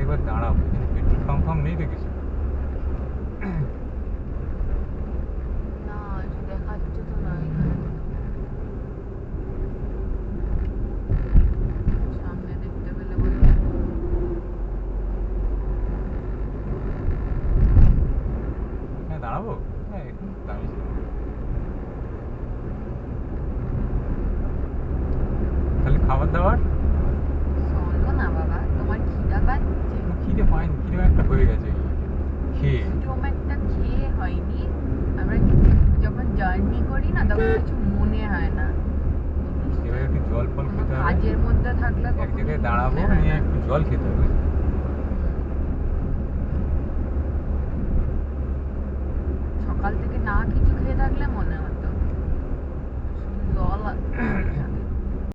একবার দাঁড়াবো, কিন্তু পেট্রোল পাম্প নেই তো কিছু। না দেখাচ্ছে তো না এখানে। সামনে দেখতে পেলে বলো। হ্যাঁ দাঁড়াবো, হ্যাঁ এখন দাঁড়িয়েছি। তাহলে খাবার দাবার চলো না বাবা, তোমার খিদা পাচ্ছে? খিদে পাইনি, খিদে একটা হয়ে গেছে খেয়ে। স্টোমাকটা খেয়ে হয়নি। আমরা যখন জার্নি করি না তখন কিছু মনে হয় না। এবার একটু জল ফল খেতে হবে, কাজের মধ্যে থাকলে এক কখনো জায়গায় মনে দাঁড়াবো, হয় নিয়ে না। একটু জল খেতে হবে।